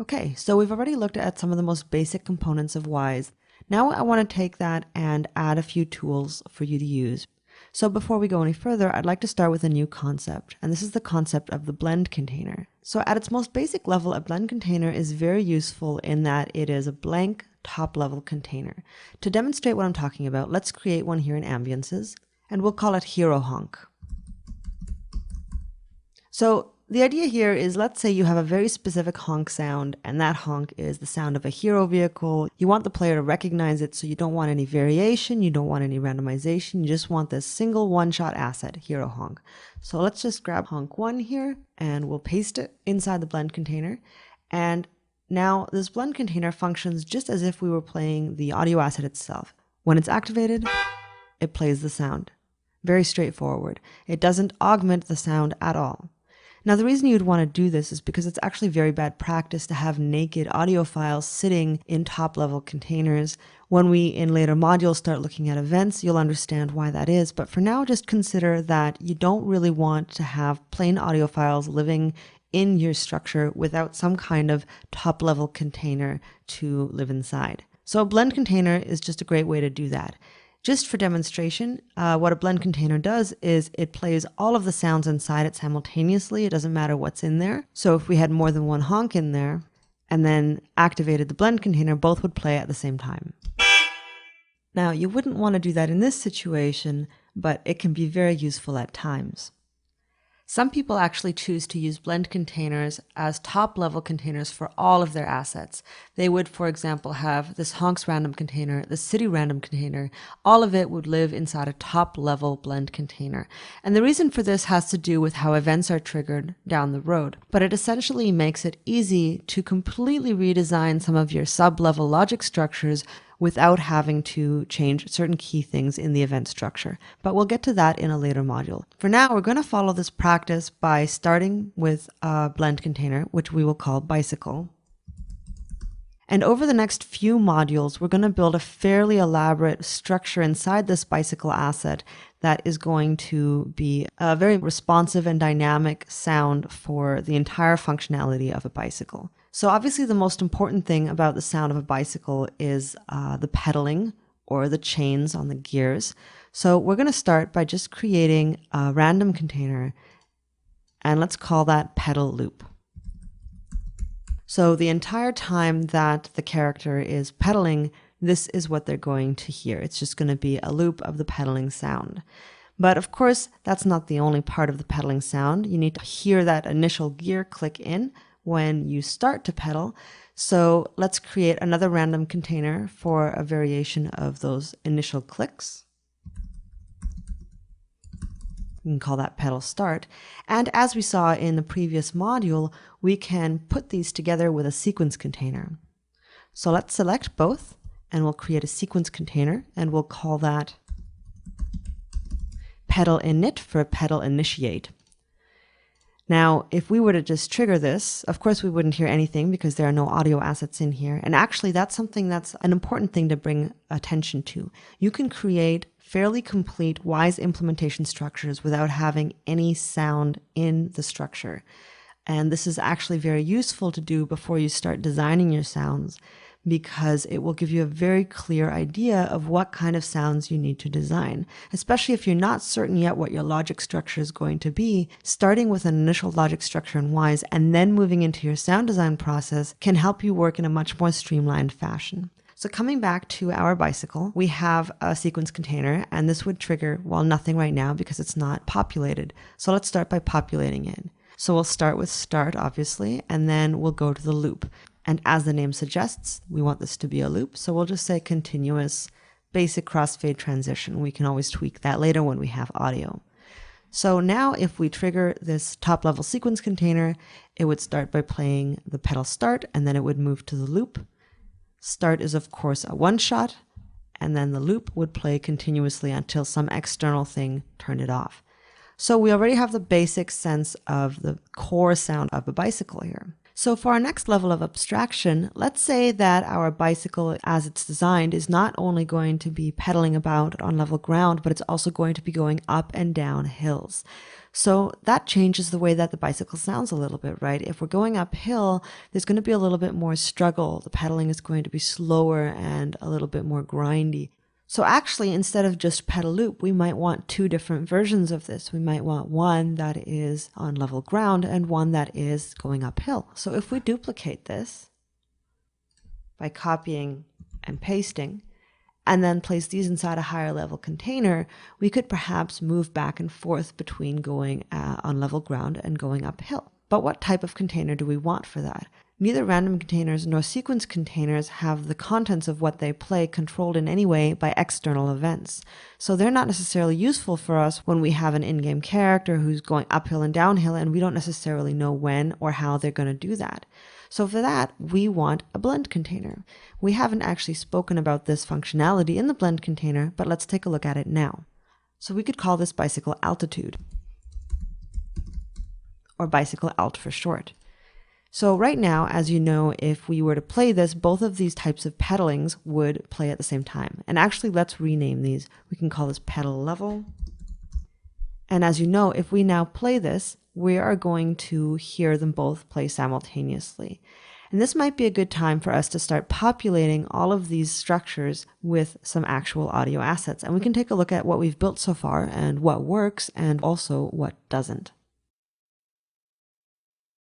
Okay, so we've already looked at some of the most basic components of Wise. Now I want to take that and add a few tools for you to use. So before we go any further, I'd like to start with a new concept, and this is the concept of the blend container. So at its most basic level, a blend container is very useful in that it is a blank top-level container. To demonstrate what I'm talking about, let's create one here in Ambiances, and we'll call it Hero Honk. So the idea here is, let's say you have a very specific honk sound, and that honk is the sound of a hero vehicle. You want the player to recognize it, so you don't want any variation, you don't want any randomization, you just want this single one-shot asset, hero honk. So let's just grab honk 1 here, and we'll paste it inside the blend container. And now this blend container functions just as if we were playing the audio asset itself. When it's activated, it plays the sound. Very straightforward. It doesn't augment the sound at all. Now, the reason you'd want to do this is because it's actually very bad practice to have naked audio files sitting in top-level containers. When we, in later modules, start looking at events, you'll understand why that is. But for now, just consider that you don't really want to have plain audio files living in your structure without some kind of top-level container to live inside. So a blend container is just a great way to do that. Just for demonstration, what a blend container does is it plays all of the sounds inside it simultaneously. It doesn't matter what's in there. So if we had more than one honk in there and then activated the blend container, both would play at the same time. Now, you wouldn't want to do that in this situation, but it can be very useful at times. Some people actually choose to use blend containers as top-level containers for all of their assets. They would, for example, have this honks random container, the city random container. All of it would live inside a top-level blend container. And the reason for this has to do with how events are triggered down the road. But it essentially makes it easy to completely redesign some of your sub-level logic structures without having to change certain key things in the event structure. But we'll get to that in a later module. For now, we're going to follow this practice by starting with a blend container, which we will call bicycle. And over the next few modules, we're going to build a fairly elaborate structure inside this bicycle asset that is going to be a very responsive and dynamic sound for the entire functionality of a bicycle. So obviously the most important thing about the sound of a bicycle is the pedaling or the chains on the gears. So we're going to start by just creating a random container, and let's call that pedal loop. So the entire time that the character is pedaling, this is what they're going to hear. It's just going to be a loop of the pedaling sound. But of course, that's not the only part of the pedaling sound. You need to hear that initial gear click in when you start to pedal. So let's create another random container for a variation of those initial clicks. We can call that pedal start. And as we saw in the previous module, we can put these together with a sequence container. So let's select both, and we'll create a sequence container, and we'll call that pedal init for pedal initiate. Now, if we were to just trigger this, of course we wouldn't hear anything because there are no audio assets in here. And actually, that's something that's an important thing to bring attention to. You can create fairly complete Wise implementation structures without having any sound in the structure. And this is actually very useful to do before you start designing your sounds, because it will give you a very clear idea of what kind of sounds you need to design. Especially if you're not certain yet what your logic structure is going to be, starting with an initial logic structure in Wise and then moving into your sound design process can help you work in a much more streamlined fashion. So coming back to our bicycle, we have a sequence container, and this would trigger, well, nothing right now because it's not populated. So let's start by populating it. So we'll start with start, obviously, and then we'll go to the loop. And as the name suggests, we want this to be a loop. So we'll just say continuous basic crossfade transition. We can always tweak that later when we have audio. So now if we trigger this top level sequence container, it would start by playing the pedal start, and then it would move to the loop. Start is of course a one shot, and then the loop would play continuously until some external thing turned it off. So we already have the basic sense of the core sound of a bicycle here. So for our next level of abstraction, let's say that our bicycle as it's designed is not only going to be pedaling about on level ground, but it's also going to be going up and down hills. So that changes the way that the bicycle sounds a little bit, right? If we're going uphill, there's going to be a little bit more struggle. The pedaling is going to be slower and a little bit more grindy. So actually, instead of just pedal loop, we might want two different versions of this. We might want one that is on level ground and one that is going uphill. So if we duplicate this by copying and pasting, and then place these inside a higher level container, we could perhaps move back and forth between going on level ground and going uphill. But what type of container do we want for that? Neither random containers nor sequence containers have the contents of what they play controlled in any way by external events. So they're not necessarily useful for us when we have an in-game character who's going uphill and downhill and we don't necessarily know when or how they're going to do that. So for that, we want a blend container. We haven't actually spoken about this functionality in the blend container, but let's take a look at it now. So we could call this bicycle altitude, or bicycle alt for short. So right now, as you know, if we were to play this, both of these types of pedalings would play at the same time. And actually, let's rename these. We can call this pedal level. And as you know, if we now play this, we are going to hear them both play simultaneously. And this might be a good time for us to start populating all of these structures with some actual audio assets. And we can take a look at what we've built so far and what works and also what doesn't.